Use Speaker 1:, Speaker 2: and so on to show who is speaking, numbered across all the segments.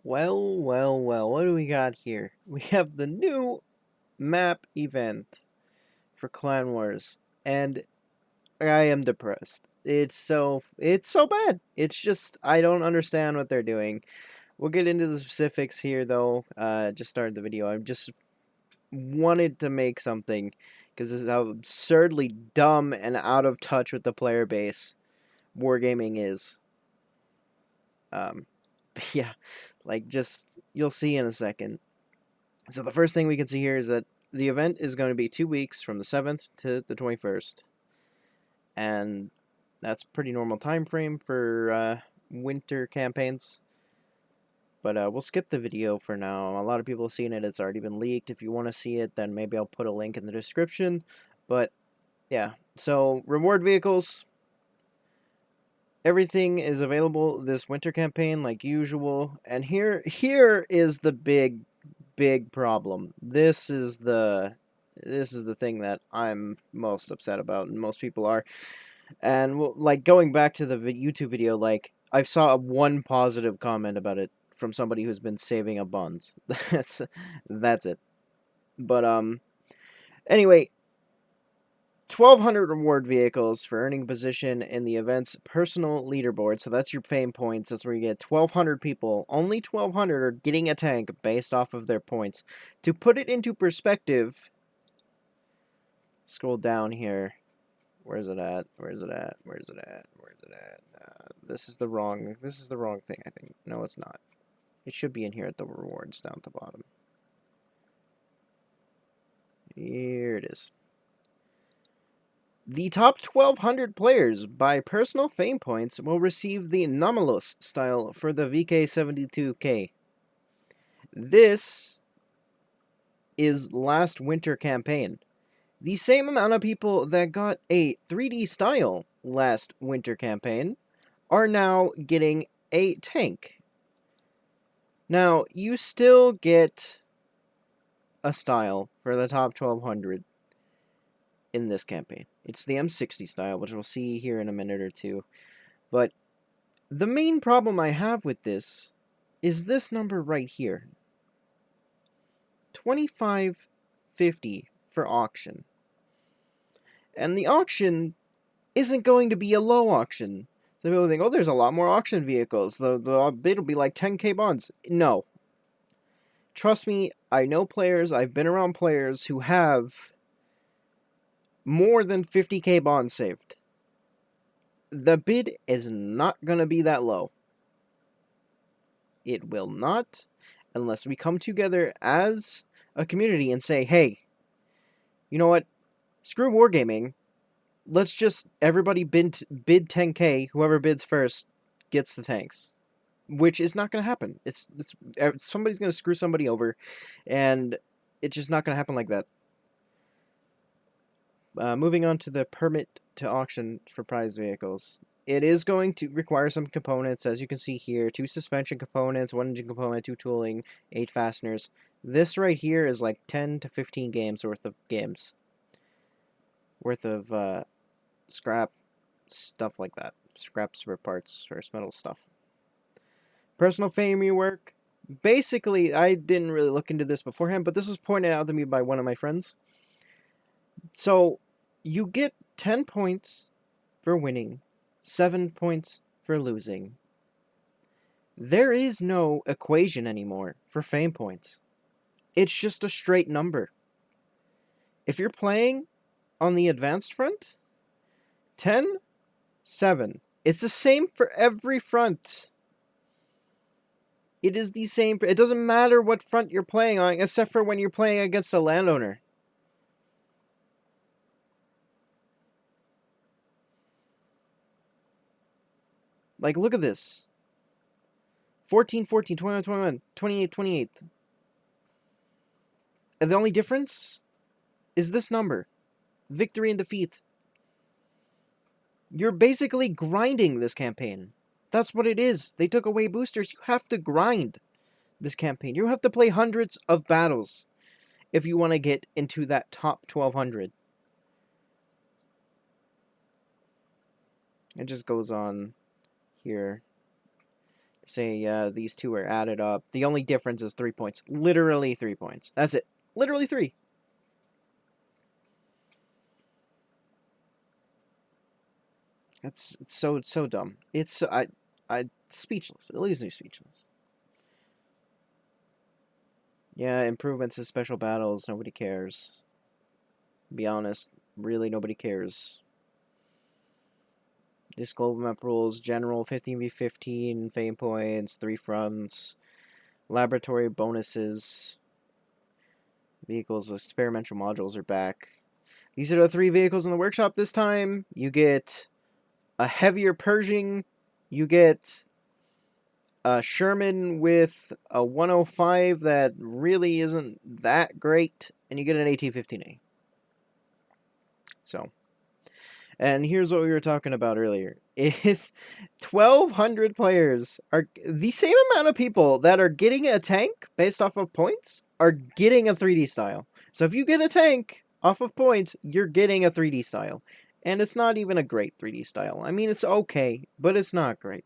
Speaker 1: Well, what do we got here? We have the new map event for Clan Wars, and I am depressed. It's so bad. It's just I don't understand what they're doing. We'll get into the specifics here though. Just started the video. I just wanted to make something because this is how absurdly dumb and out of touch with the player base wargaming is. Um, yeah, like just you'll see in a second. So the first thing we can see here is that the event is going to be 2 weeks from the 7th to the 21st. And that's a pretty normal time frame for winter campaigns. But we'll skip the video for now. A lot of people have seen it. It's already been leaked. If you want to see it, then maybe I'll put a link in the description. But yeah, so reward vehicles. Everything is available this winter campaign like usual. And here is the big problem. This is the thing that I'm most upset about, and most people are. And like going back to the YouTube video, like I saw one positive comment about it from somebody who's been saving up bonds. That's it. But anyway, 1,200 reward vehicles for earning position in the event's personal leaderboard. So that's your fame points. That's where you get 1,200 people. Only 1,200 are getting a tank based off of their points. To put it into perspective, scroll down here. Where's it at? Where's it at? Where's it at? Where's it at? This is the wrong thing, I think. No, it's not. It should be in here at the rewards down at the bottom. Here it is. The top 1,200 players by personal fame points will receive the Anomalous style for the VK72K. This is last winter campaign. The same amount of people that got a 3D style last winter campaign are now getting a tank. Now, you still get a style for the top 1,200 in this campaign. It's the M60 style, which we'll see here in a minute or two. But the main problem I have with this is this number right here. 2550 for auction. And the auction isn't going to be a low auction. So people think, oh, there's a lot more auction vehicles. The bid will be like 10k bonds. No. Trust me, I know players, I've been around players who have more than 50k bonds saved. The bid is not going to be that low. It will not, unless we come together as a community and say, hey, you know what? Screw wargaming. Let's just everybody bid 10k. Whoever bids first gets the tanks, which is not going to happen. It's somebody's going to screw somebody over, and it's just not going to happen like that. Moving on to the permit to auction for prize vehicles. It is going to require some components, as you can see here. 2 suspension components, 1 engine component, 2 tooling, 8 fasteners. This right here is like 10 to 15 games worth of scrap stuff like that. Scrap spare parts, or metal stuff. Personal fame rework. Basically, I didn't really look into this beforehand, but this was pointed out to me by one of my friends. So, you get 10 points for winning, 7 points for losing. There is no equation anymore for fame points. It's just a straight number. If you're playing on the advanced front, 10, 7. It's the same for every front. It is the same. It doesn't matter what front you're playing on, except for when you're playing against a landowner. Like, look at this. 14, 14, 21, 21, 28, 28. And the only difference is this number. Victory and defeat. You're basically grinding this campaign. That's what it is. They took away boosters. You have to grind this campaign. You have to play hundreds of battles if you want to get into that top 1,200. It just goes on here. Say these two are added up. The only difference is 3 points. Literally 3 points. That's it. Literally 3. It's so dumb. I speechless. It leaves me speechless. Yeah, improvements to special battles. Nobody cares. Be honest, really nobody cares. This global map rules: general 15v15, fame points, 3 fronts, laboratory bonuses, vehicles, experimental modules are back. These are the 3 vehicles in the workshop this time. You get a heavier Pershing, you get a Sherman with a 105 that really isn't that great, and you get an AT-15A. So, and here's what we were talking about earlier. If 1,200 players are the same amount of people that are getting a tank based off of points are getting a 3D style. So if you get a tank off of points, you're getting a 3D style. And it's not even a great 3D style. I mean, it's okay, but it's not great.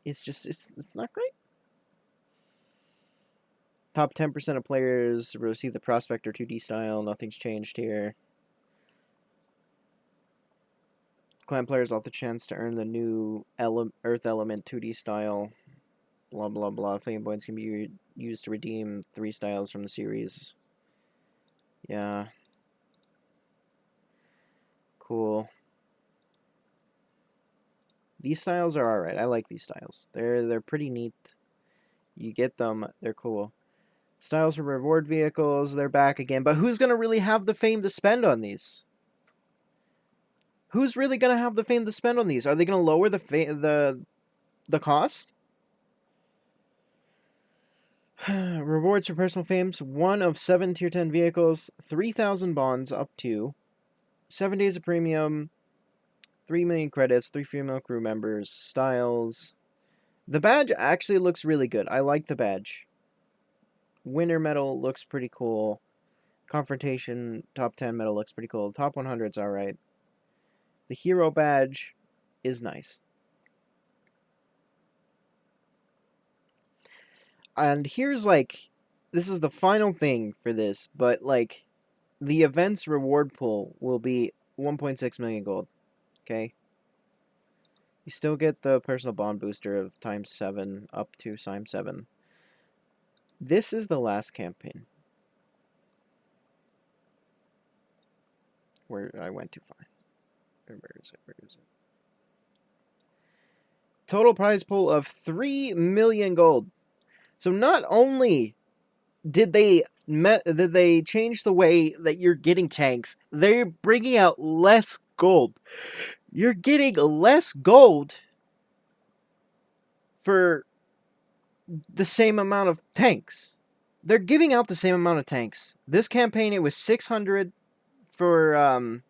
Speaker 1: It's not great. Top 10% of players receive the Prospector 2D style. Nothing's changed here. Clan players have the chance to earn the new Earth Element 2D style. Blah, blah, blah. Fame points can be used to redeem 3 styles from the series. Yeah. Cool. These styles are alright. I like these styles. They're pretty neat. You get them. They're cool. Styles for reward vehicles. They're back again. But who's going to really have the fame to spend on these? Who's really going to have the fame to spend on these? Are they going to lower the cost? Rewards for personal fames. 1 of 7 tier 10 vehicles. 3,000 bonds up to. 7 days of premium. 3 million credits. 3 female crew members. Styles. The badge actually looks really good. I like the badge. Winner medal looks pretty cool. Confrontation top 10 medal looks pretty cool. Top 100's alright. The hero badge is nice. And here's like, this is the final thing for this, but like, the event's reward pool will be 1.6 million gold. Okay? You still get the personal bond booster of times 7 up to times 7. This is the last campaign. Where I went too far. Where is it? Where is it? Total prize pool of 3 million gold. So not only did they change the way that you're getting tanks, they're bringing out less gold. You're getting less gold for the same amount of tanks. They're giving out the same amount of tanks. This campaign, it was 600 for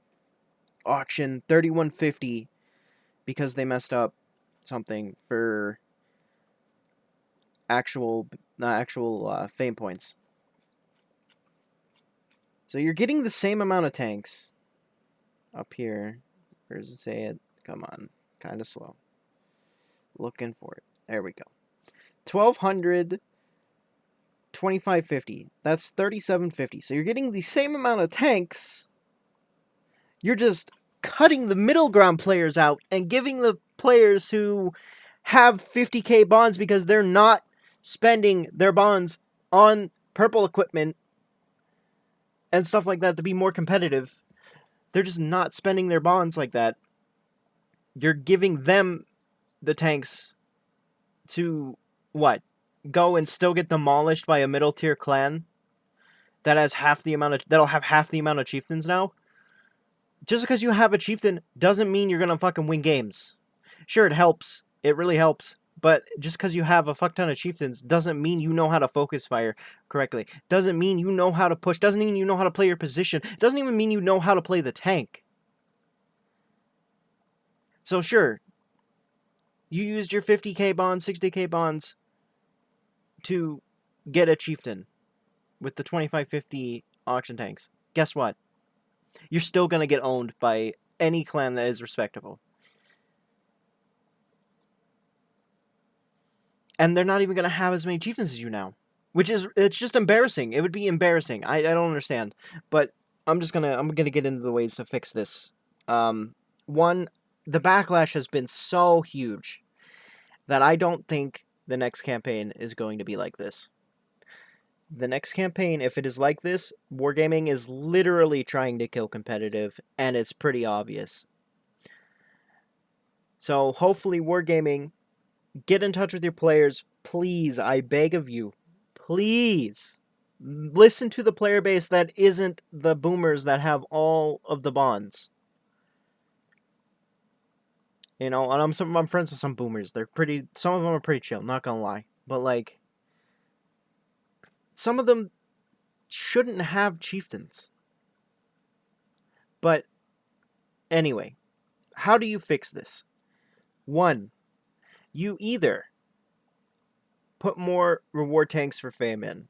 Speaker 1: auction, 3150 because they messed up something for actual fame points. So you're getting the same amount of tanks up here. Where does it say it? Come on, kind of slow. Looking for it. There we go. 1,200, 2,550. That's 3,750. So you're getting the same amount of tanks. You're just cutting the middle ground players out and giving the players who have 50k bonds because they're not spending their bonds on purple equipment and stuff like that to be more competitive. They're just not spending their bonds like that. You're giving them the tanks to what? Go and still get demolished by a middle tier clan that has that'll have half the amount of chieftains now? Just because you have a chieftain doesn't mean you're gonna fucking win games. Sure, it helps. It really helps. But just because you have a fuck ton of chieftains doesn't mean you know how to focus fire correctly. Doesn't mean you know how to push. Doesn't mean you know how to play your position. Doesn't even mean you know how to play the tank. So sure, you used your 50k bonds, 60k bonds to get a chieftain with the 2550 auction tanks. Guess what? You're still going to get owned by any clan that is respectable. and they're not even going to have as many chieftains as you now, it's just embarrassing. It would be embarrassing. I don't understand, but I'm gonna get into the ways to fix this. One, the backlash has been so huge that I don't think the next campaign is going to be like this. The next campaign, if it is like this, Wargaming is literally trying to kill competitive, and it's pretty obvious. So hopefully Wargaming, get in touch with your players. Please, I beg of you. Please. Listen to the player base that isn't the boomers that have all of the bonds. And I'm friends with some boomers. Some of them are pretty chill, not gonna lie. But like, some of them shouldn't have chieftains. But anyway, how do you fix this? One, you either put more reward tanks for fame in.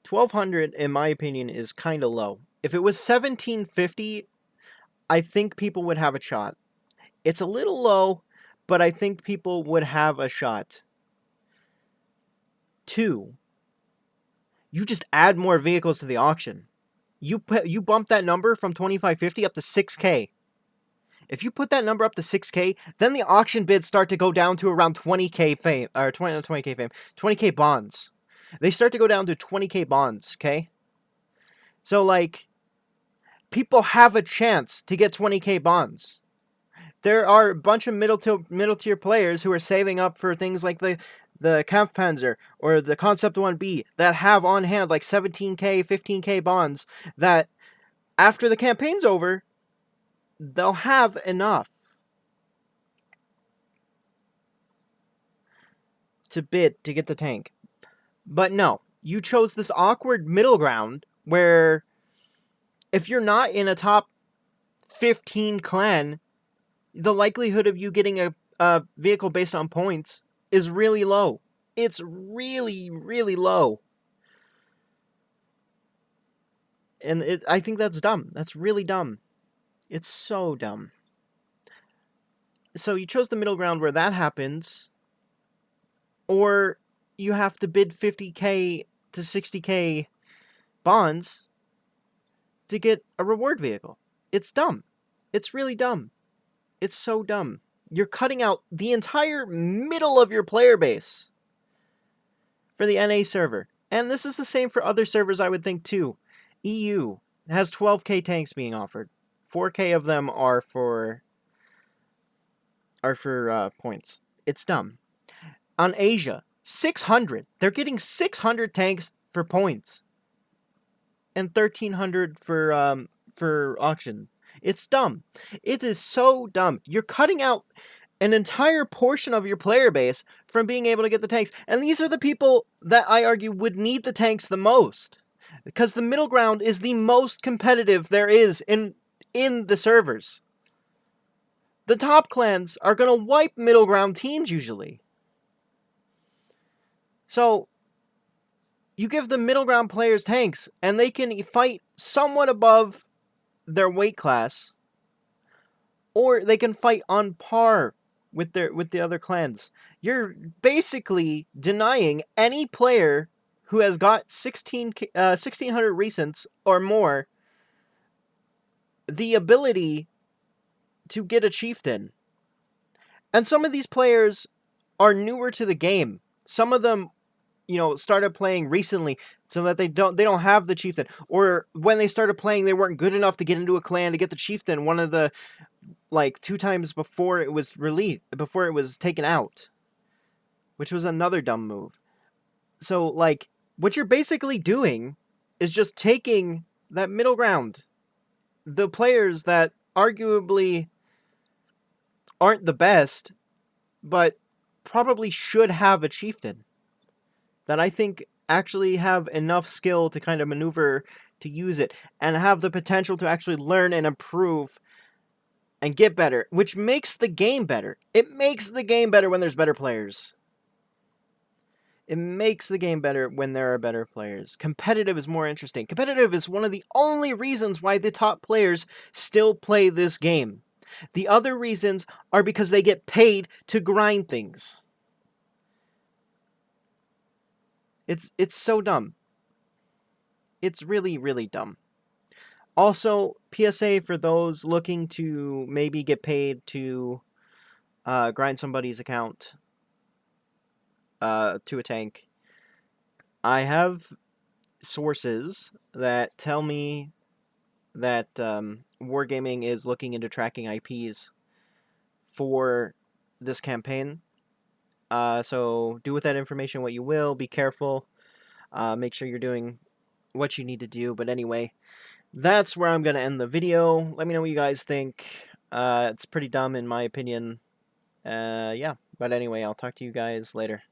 Speaker 1: 1200, in my opinion, is kind of low. If it was 1750, I think people would have a shot. It's a little low, but I think people would have a shot. Two, you just add more vehicles to the auction. You bump that number from 2550 up to 6K. If you put that number up to 6K, then the auction bids start to go down to around 20K fame, or 20K fame, 20K bonds. They start to go down to 20K bonds, okay? So, like, people have a chance to get 20K bonds. There are a bunch of middle tier players who are saving up for things like the Kampfpanzer or the Concept 1B that have on hand like 17K, 15K bonds that after the campaign's over, they'll have enough to bid to get the tank. But no, you chose this awkward middle ground where if you're not in a top 15 clan, the likelihood of you getting a vehicle based on points is really low. It's really, really low. And I think that's dumb. That's really dumb. It's so dumb. So you chose the middle ground where that happens, or you have to bid 50K to 60K bonds to get a reward vehicle. It's dumb. It's really dumb. It's so dumb. You're cutting out the entire middle of your player base for the NA server. And this is the same for other servers, I would think, too. EU has 12K tanks being offered. 4K of them are for points. It's dumb. On Asia, 600. They're getting 600 tanks for points. And 1,300 for auction. It's dumb. It is so dumb. You're cutting out an entire portion of your player base from being able to get the tanks. And these are the people that I argue would need the tanks the most. Because the middle ground is the most competitive there is in the servers. The top clans are going to wipe middle ground teams usually. So, you give the middle ground players tanks, and they can fight somewhat above their weight class, or they can fight on par with the other clans. You're basically denying any player who has got 1,600 recents or more the ability to get a chieftain. And some of these players are newer to the game. Some of them, started playing recently so that they don't have the chieftain. Or when they started playing, they weren't good enough to get into a clan to get the chieftain one of the, 2 times before it was before it was taken out. Which was another dumb move. So, what you're basically doing is just taking that middle ground. The players that arguably aren't the best, but probably should have a chieftain. That I think actually have enough skill to kind of maneuver to use it, and have the potential to actually learn and improve and get better, which makes the game better. It makes the game better when there's better players. It makes the game better when there are better players. Competitive is more interesting. Competitive is one of the only reasons why the top players still play this game. The other reasons are because they get paid to grind things. It's so dumb. It's really, really dumb. Also, PSA for those looking to maybe get paid to grind somebody's account to a tank. I have sources that tell me that Wargaming is looking into tracking IPs for this campaign. So do with that information what you will. Be careful. Make sure you're doing what you need to do. But anyway, that's where I'm going to end the video. Let me know what you guys think. It's pretty dumb in my opinion. Yeah. But anyway, I'll talk to you guys later.